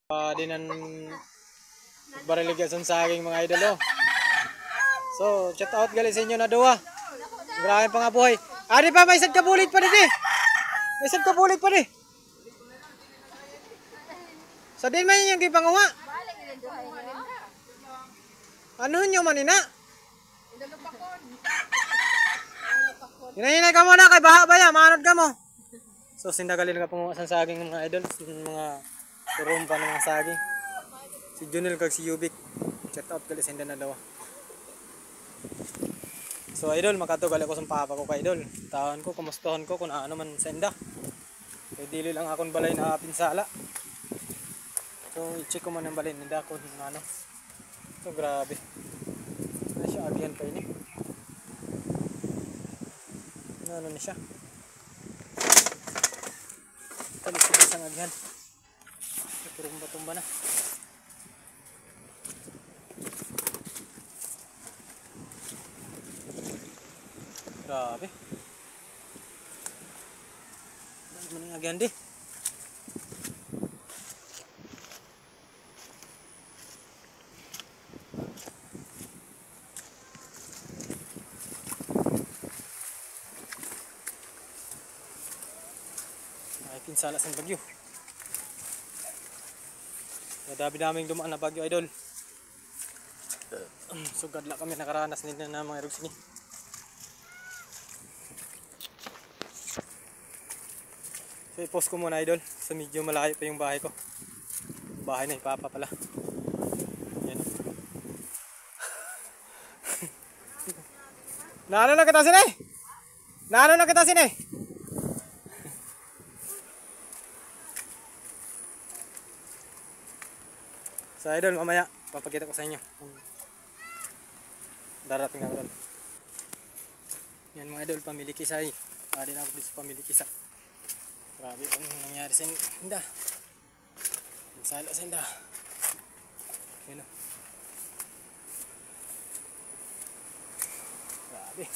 Dinan bariligasan sa aking mga idol. So, shout out gali sa inyo na duwa. Grabe pa nga buhay. Ari pa, may isang kabulit pa rin eh. May isang kabulit pa rin. Sa din man yung kipanguha. Ano nyo manina? Hinay ka muna kay baha baya, manod ka mo. So, sindagalin ka panguha sa aking mga idol. Mga turumpa ng mga saging. Si Junel kag si Yubik. Shout out gali sa inyo na duwa. So idol, makatugal ako sa papa ko kay idol. Taon ko, kumustahan ko kung ano man senda. Kaya dili lang akong balay na pinsala. So i-check ko man ang balay nila kung ano. So grabe. Ano siya, agihan pa ini. Ano na siya. Talis-talis isang agihan. Tumba-tumba na. Grabe. Ano man ang agandi? Ay, pinsala sa bagyo. Dami-daming dumaan na bagyo, idol. Sugad lang kami nakaranas nila na mga erogs ni. So i-post ko muna idol, sa medyo malayo pa yung bahay ko. Bahay na ipapa pala. Yan. Naano na kita sini? Naano na kita sini? So idol, mamaya papakita ko sa inyo. Darating ako doon. Yan mga idol, pamili kisay. Din ako dito sa pamili kisa. Grabe ang nangyari sa inda. Sala sa inda. Yan o. Grabe.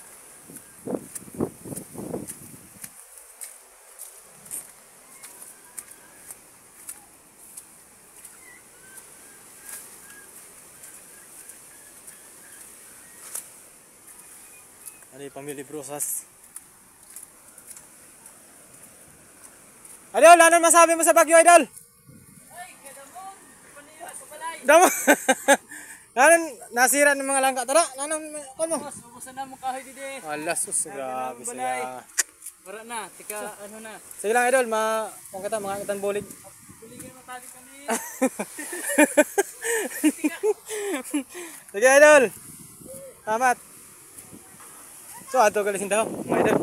Ano yung pamili brusas? Idol, ano masabi mo sa bagyo, idol? Ay, kadamon, paniyos, kapalay. Damo. Ano nasira ng mga langka tara? Ano mo? Ubusan na mo kahoy didi. Wala sus, grabe sila. Wala na, tika ano na. Sige lang idol, kung kita mga kitang bulig. Buligin matali kami. Sige idol. Salamat. So ato gali sindaw, mga idol.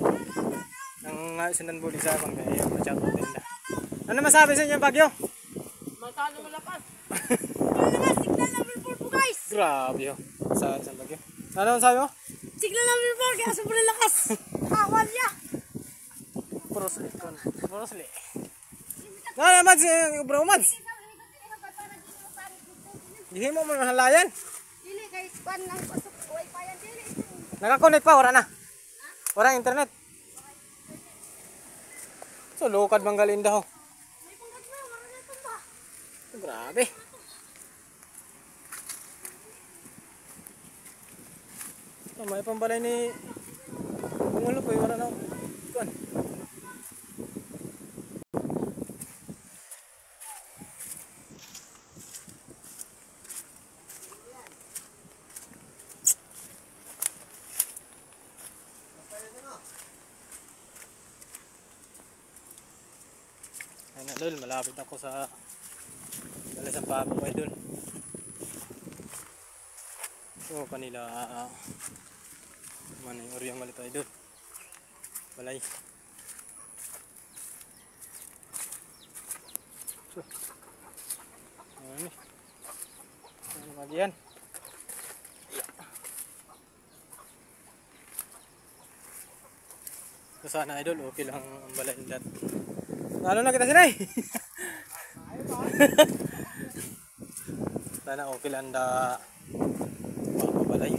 Nang sindan bulig sa akong kaya ma-chat din na. Ano masabi sa inyo bagyo? Matalo malakas. Malakas, signal number 4 po guys. Grabe yo. Sa bagyo. Ano masabi mo? Signal number 4 kaya sobrang lakas. Awal niya. Proslit kon. Proslit. Ano mads, bro mads? Dihi mo man halayan. Dili kay span lang pasok wifi yan dili. Naka-connect pa ora na. Ora internet. So lukad manggalin daw. May pangkat na, wala na ito ba? Grabe. So, may pambalay ni Bungulo po, wala na. Kuan. Ayun idol, malapit ako sa Dalasan pa ako idol. So kanila mana yung oryang malito idol. Balay. So, ano ni? Ano magian? So sana idol, okay lang ang balay nila. Lalo na kita sinay. Sana okay lang da mapabalay.